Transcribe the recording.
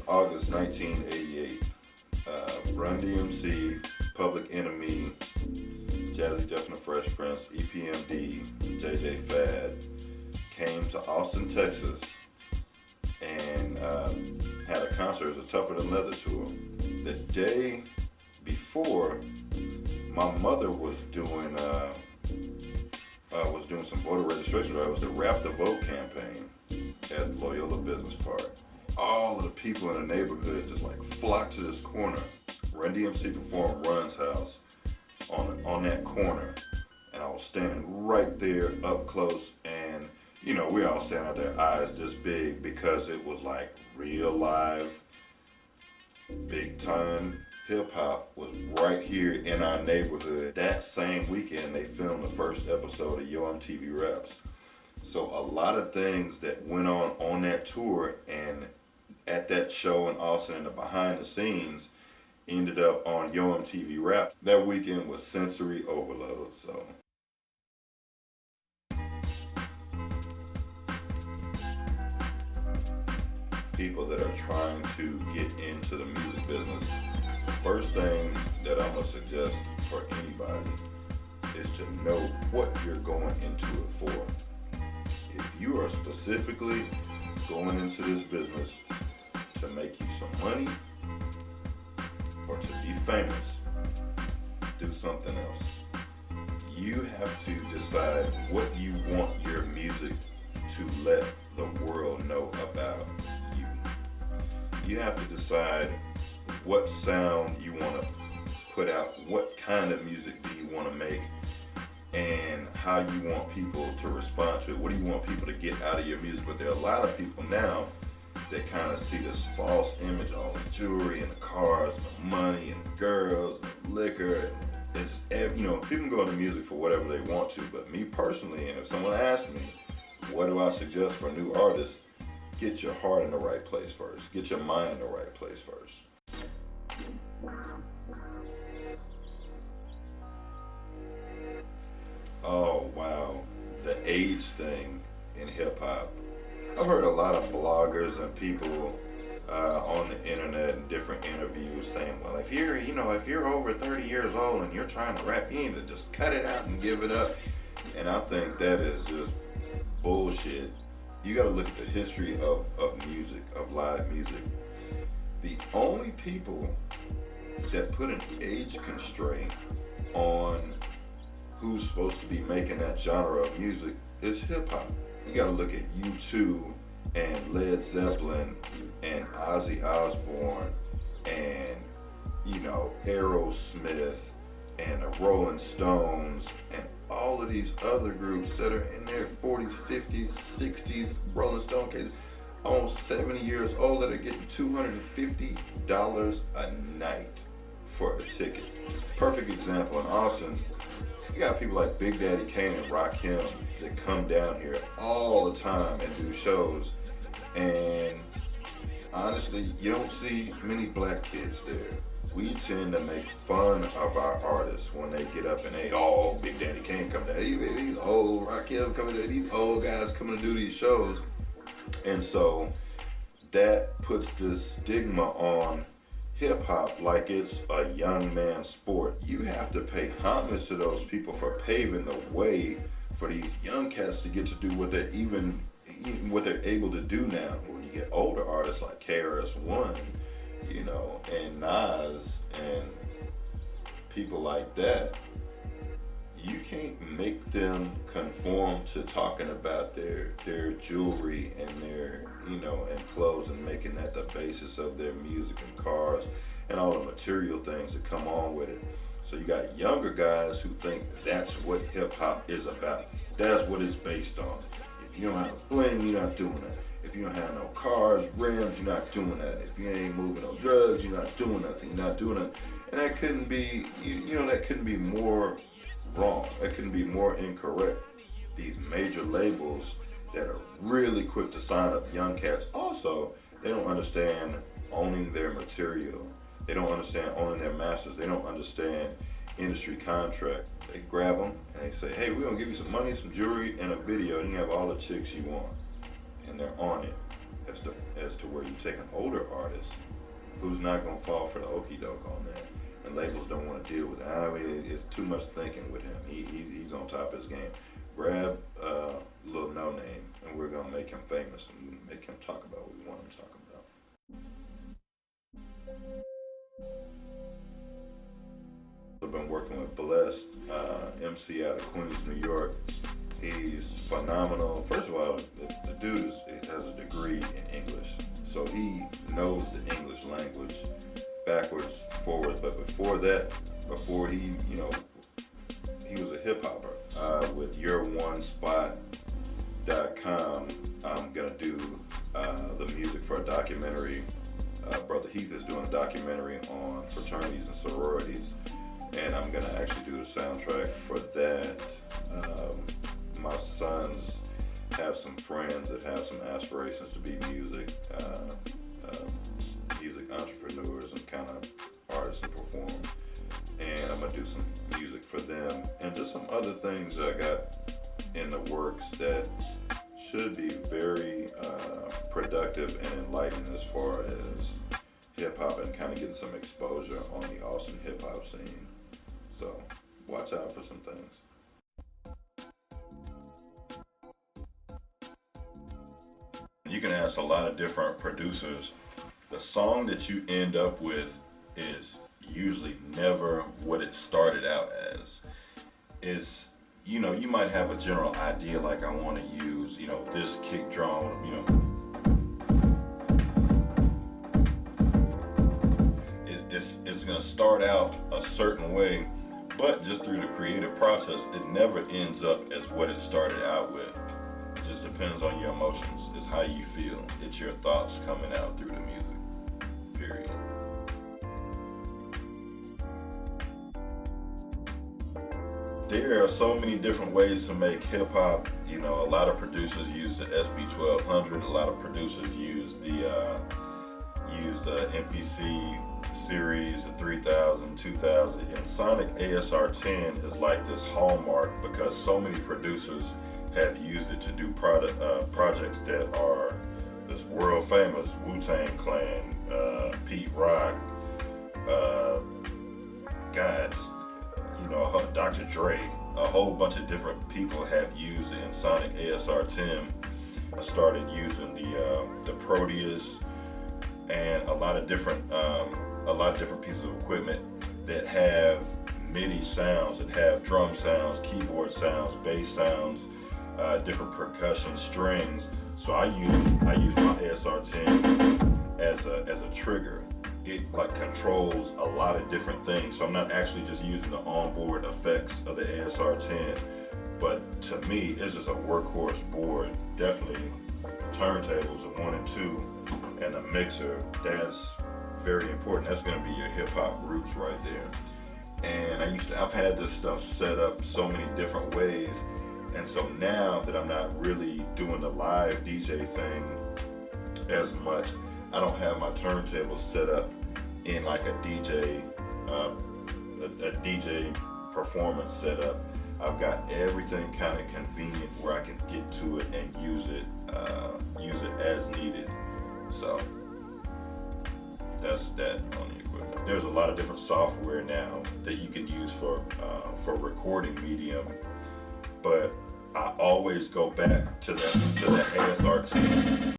August 1988. Run DMC, Public Enemy, Jazzy Jeff and the Fresh Prince, EPMD, JJ Fad came to Austin, Texas, and had a concert. It was a Tougher Than Leather tour. The day before, my mother was doing some voter registration. It was the Rap the Vote campaign at Loyola Business Park. All of the people in the neighborhood just like flocked to this corner. Run DMC performed Run's House on that corner, and I was standing right there up close, and you know, we all stand out there, eyes this big, because it was like real live, big time hip hop was right here in our neighborhood. That same weekend, they filmed the first episode of Yo MTV Raps. So a lot of things that went on that tour and at that show in Austin and the behind the scenes ended up on Yo MTV Raps. That weekend was sensory overload, so. People that are trying to get into the music business, the first thing that I'm gonna suggest for anybody is to know what you're going into it for. If you are specifically going into this business to make you some money or to be famous, do something else. You have to decide what you want your music to let the world know about you. You have to decide what sound you want to put out, what kind of music do you want to make, and how you want people to respond to it. What do you want people to get out of your music? But there are a lot of people now that kind of see this false image, all the jewelry and the cars and the money and the girls and the liquor. And it's, you know, people go into music for whatever they want to, but me personally, and if someone asks me, what do I suggest for new artists? Get your heart in the right place first. Get your mind in the right place first. Oh, wow. The age thing in hip hop. I've heard a lot of bloggers and people on the internet and different interviews saying, well, if you're over 30 years old and you're trying to rap, you need to just cut it out and give it up. And I think that is just bullshit. You got to look at the history of music, of live music. The only people that put an age constraint on who's supposed to be making that genre of music is hip hop. You got to look at U2 and Led Zeppelin and Ozzy Osbourne and, you know, Aerosmith and the Rolling Stones and all of these other groups that are in their 40s, 50s, 60s, Rolling Stone cases, almost 70 years old, that are getting $250 a night for a ticket. Perfect example in Austin, you got people like Big Daddy Kane and Rakim that come down here all the time and do shows, and honestly, you don't see many black kids there. We tend to make fun of our artists when they get up and they, oh, Big Daddy Kane coming down, these old Rakim coming down, these old guys coming to do these shows. And so that puts this stigma on hip hop like it's a young man's sport. You have to pay homage to those people for paving the way for these young cats to get to do what they're able to do now. When you get older artists like KRS-One, you know, and Nas and people like that, you can't make them conform to talking about their jewelry and their, you know, and clothes and making that the basis of their music and cars and all the material things that come on with it. So you got younger guys who think that's what hip hop is about. That's what it's based on. If you don't have bling, you're not doing that. If you don't have no cars, rims, you're not doing that. If you ain't moving no drugs, you're not doing nothing. You're not doing it. And that couldn't be, that couldn't be more wrong. That couldn't be more incorrect. These major labels that are really quick to sign up young cats, also, they don't understand owning their material. They don't understand owning their masters. They don't understand industry contracts. They grab them and they say, hey, we're going to give you some money, some jewelry, and a video, and you have all the chicks you want. And they're on it. as to where you take an older artist who's not gonna fall for the okie doke on that, and labels don't want to deal with it. I mean, it's too much thinking with him. He's on top of his game. Grab a little no name, and we're gonna make him famous and make him talk about what we want him to talk about. I've been working with Blessed, MC out of Queens, New York. He's phenomenal. First of all, the dude has a degree in English, so he knows the English language backwards, forwards. But before that, before he was a hip hopper with YourOneSpot.com. I'm gonna do the music for a documentary. Brother Heath is doing a documentary on fraternities and sororities, and I'm gonna actually do the soundtrack for that. My sons have some friends that have some aspirations to be music entrepreneurs and kind of artists and perform, and I'm gonna do some music for them and just some other things that I got in the works that should be very productive and enlightening as far as hip hop and kind of getting some exposure on the Austin hip hop scene. So watch out for some things. You can ask a lot of different producers. The song that you end up with is usually never what it started out as. It's, you might have a general idea, like I want to use, this kick drum, It's going to start out a certain way, but just through the creative process, it never ends up as what it started out with. It just depends on your emotions. It's how you feel. It's your thoughts coming out through the music. Period. There are so many different ways to make hip hop. A lot of producers use the SB1200. A lot of producers use the MPC series, the 3000, 2000, and Sonic ASR10 is like this hallmark because so many producers have used it to do projects that are this world famous. Wu-Tang Clan, Pete Rock, Dr. Dre, a whole bunch of different people have used it in Sonic ASR10. I started using the Proteus and a lot of different pieces of equipment that have MIDI sounds, that have drum sounds, keyboard sounds, bass sounds, different percussion, strings. So I use my ASR10 as a trigger. It controls a lot of different things. So I'm not actually just using the onboard effects of the ASR10, but to me, it's just a workhorse board. Definitely turntables, a 1 and 2, and a mixer. That's very important. That's going to be your hip hop roots right there. And I've had this stuff set up so many different ways. And so now that I'm not really doing the live DJ thing as much, I don't have my turntables set up in like a DJ performance setup. I've got everything kind of convenient where I can get to it and use it as needed. So that's that on the equipment. There's a lot of different software now that you can use for recording medium, but I always go back to the ASR2.